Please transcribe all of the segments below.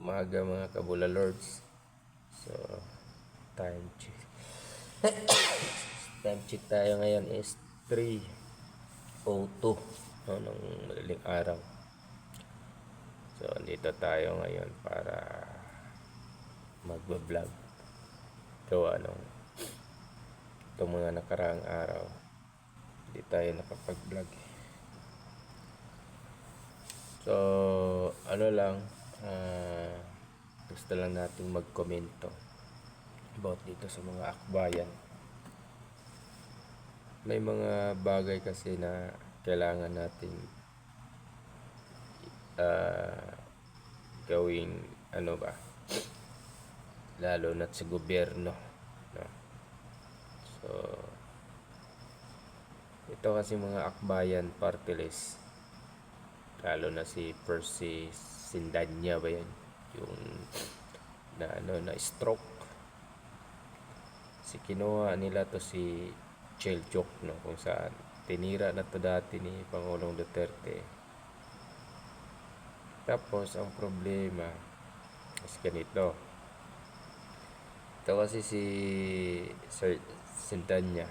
umaga mga kabula lords. So, time check. Time check tayo ngayon is 3:02 no, ng madaling araw. So, andito tayo ngayon para mag-vlog. Gawa nung itong mga nakaraang araw, hindi tayo nakapag-vlog. So, ano lang, gusto lang natin mag-komento about dito sa mga akbayan. May mga bagay kasi na kailangan natin gawing ano ba, lalo na sa gobyerno, no? So, ito kasi mga akbayan party list, lalo na si Percy Sindanya ba yan, yung na stroke. Si kinuha nila to si Cheljok, no, kung saan tinira na to dati ni Pangulong Duterte. Tapos ang problema is ganito. Ito kasi si Sir Sindanya,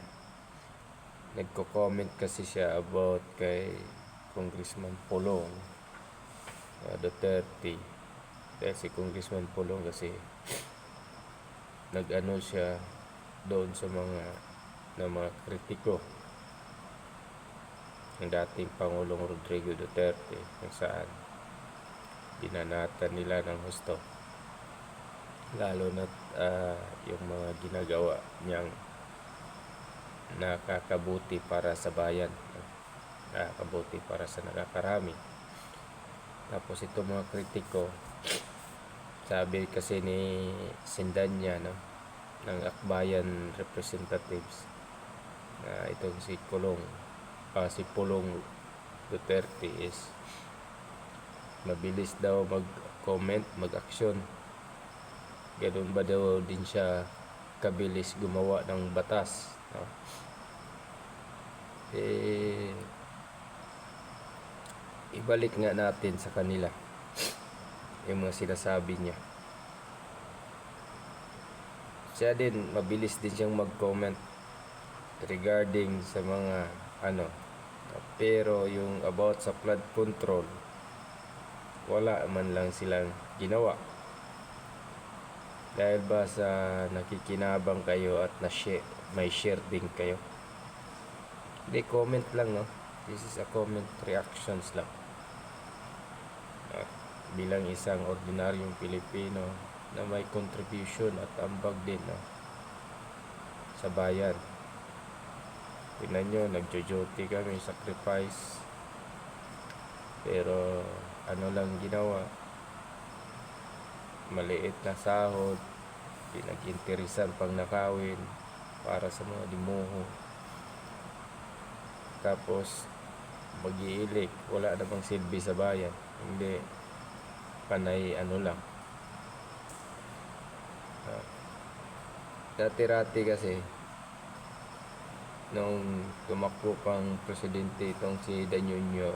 nagko-comment kasi siya about kay Congressman Pulong Duterte. Dahil si Congressman Pulong kasi nag-ano siya doon sa mga kritiko ng dating Pangulong Rodrigo Duterte, kung saan binanatan nila ng husto, lalo na yung mga ginagawa niyang nakakabuti para sa bayan, nakakabuti para sa nakakarami. Tapos itong mga kritiko, sabi kasi ni Sindanya, no, ng Akbayan Representatives, na itong si Pulong Duterte is mabilis daw mag-comment, mag-action. Ganun ba daw din siya kabilis gumawa ng batas, no? Ibalik nga natin sa kanila yung mga sinasabi niya. Siya din, mabilis din siyang mag-comment regarding sa mga pero yung about sa flood control, wala man lang silang ginawa. Dahil ba sa nakikinabang kayo at may share din kayo? Hindi, comment lang, no? This is a comment, reactions lang. Bilang isang ordinaryong Pilipino na may contribution at ambag din, no, sa bayan. Tingnan nyo, nagjo-duty kami, sacrifice, pero ano lang ginawa, maliit na sahod, pinag-interesan pang nakawin para sa mga dimuho. Tapos mag-iilik, wala namang silbi sa bayan, hindi, panay lang. Dati-rati kasi nung tumakbo pang presidente itong si Danyonyo,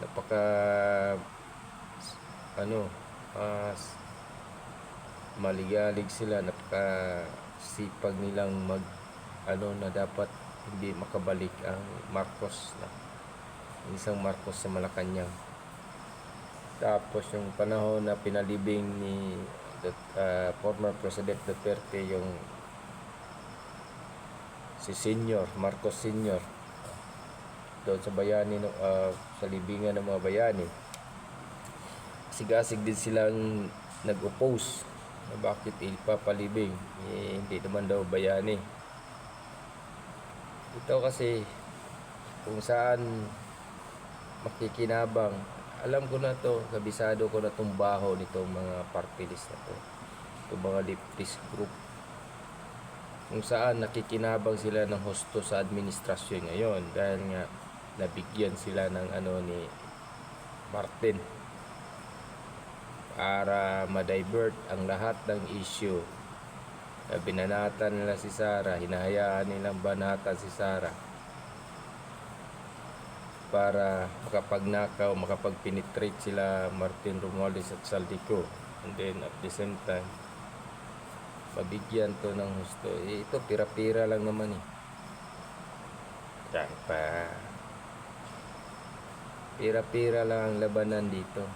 napaka maligalig sila, napaka sipag nilang na dapat hindi makabalik ang Marcos, na isang Marcos sa Malacanang. Tapos yung panahon na pinalibing ni former President Duterte, yung si Marcos Senior, doon sa bayani, sa libingan ng mga bayani, sigasig din silang nag-oppose na bakit ipapalibing, hindi naman daw bayani. Ito kasi kung saan makikinabang, alam ko na to, kabisado ko na itong baho nitong mga party list na to, itong mga leftist group, kung saan nakikinabang sila ng husto sa administrasyon ngayon dahil nga nabigyan sila ng ni Martin para ma-divert ang lahat ng issue. Binanatan nila si Sara, hinahayaan nilang banatan si Sara. para makapagnakaw, makapag-penetrate sila Martin Romualdez at Saldico. And then at the same time, mabigyan to ng husto. Ito, pira-pira lang naman eh. Dahil pa, pira-pira lang ang labanan dito.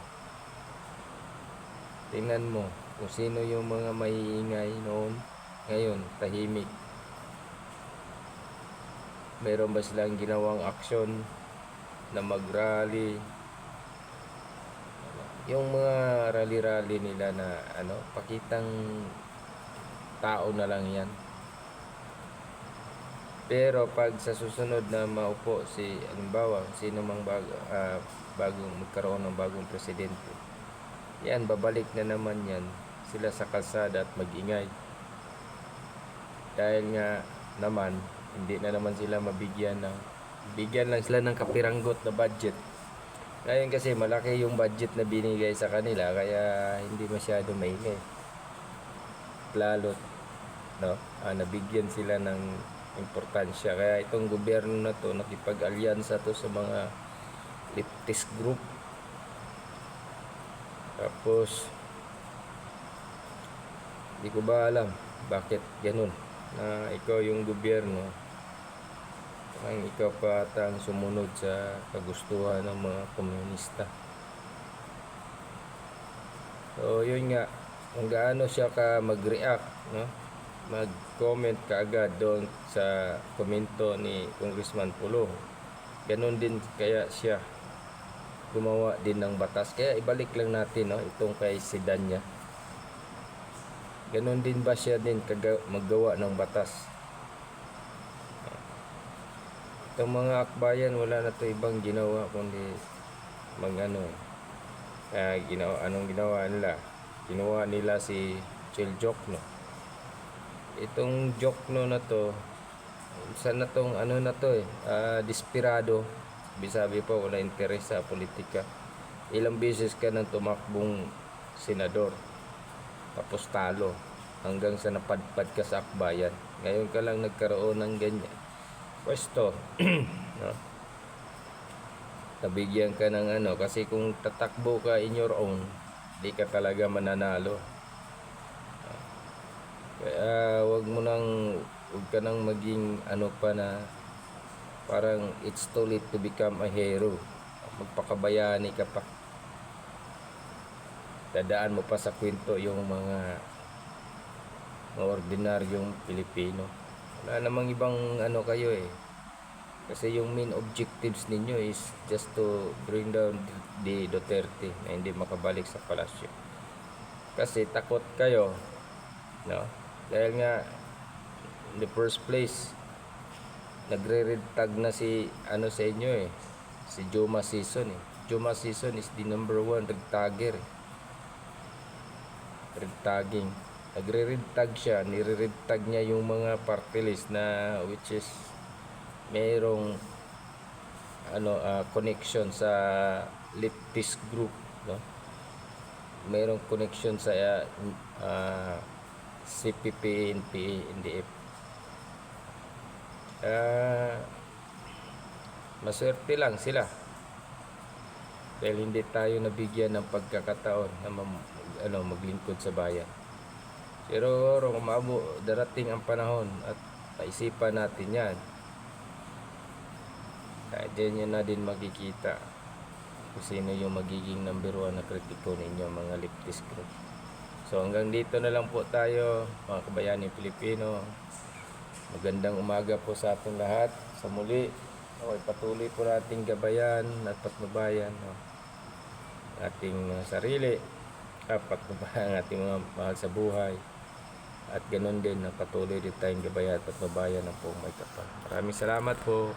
Tingnan mo kung sino yung mga maiingay noon, ngayon tahimik. Meron ba silang ginawang aksyon na mag-rally? Yung mga rally-rally nila na pakitang tao na lang yan. Pero pag sa susunod na maupo si, halimbawa, sino mang bagong magkaroon ng bagong presidente, yan, babalik na naman yan sila sa kalsada at mag-ingay. Dahil nga naman, hindi na naman sila bigyan lang sila ng kapiranggot na budget. Ngayon kasi malaki yung budget na binigay sa kanila, kaya hindi masyado maingay. Lalo, nabigyan sila ng importansya. Kaya itong gobyerno na to, nakipag-alyansa to sa mga leftist group. Tapos, hindi ko ba alam bakit ganun, na ikaw yung gobyerno, ang ikaw pa ang sumunod sa kagustuhan ng mga komunista. So yun nga, kung gaano siya ka mag-react, mag-comment kaagad doon sa komento ni Congressman Pulo, ganun din kaya siya gumawa din ng batas. Kaya ibalik lang natin itong kay Sidanya, ganun din ba siya din maggawa ng batas? Itong mga akbayan, wala na to ibang ginawa kundi anong ginawa nila? Ginawa nila si Chil Jokno. Itong Jokno na to, saan na tong desperado, sabi pa wala interes sa politika. Ilang beses ka nang tumakbong senador, tapos talo, hanggang sa napadpad ka sa akbayan. Ngayon ka lang nagkaroon ng ganyan pwesto. Nabigyan ka ng kasi kung tatakbo ka in your own, di ka talaga mananalo. Kaya wag ka nang maging pa na parang it's too late to become a hero. Magpakabayani ka pa. Dadaan mo pa sa kwento yung mga ordinaryong Pilipino. Wala namang ibang kayo eh. Kasi yung main objectives ninyo is just to bring down the Duterte na hindi makabalik sa palasyo. Kasi takot kayo, dahil nga in the first place, nagre-red tag na si sa inyo eh, si Joma Sison eh. Joma Sison is the number 1 red tagger eh. Red tagging. Nagre-red tag siya, nire-red tag niya yung mga party list na which is mayroong connection sa leftist group, mayroong connection sa CPP, NPA, NDF. Maswerte lang sila dahil hindi tayo nabigyan ng pagkakataon na maglingkod sa bayan. Pero kung darating ang panahon at paisipan natin yan, diyan na din makikita kung sino yung magiging number 1 na kritiko ninyo, mga leftist group. So hanggang dito na lang po tayo, mga kabayani Pilipino. Magandang umaga po sa ating lahat. Sa muli, patuloy po nating gabayan at patnubayan ating sarili, patnubayan ang ating mga mahal sa buhay. At ganoon din, patuloy din tayong gabayan at patnubayan ng buong may kapal. Maraming salamat po.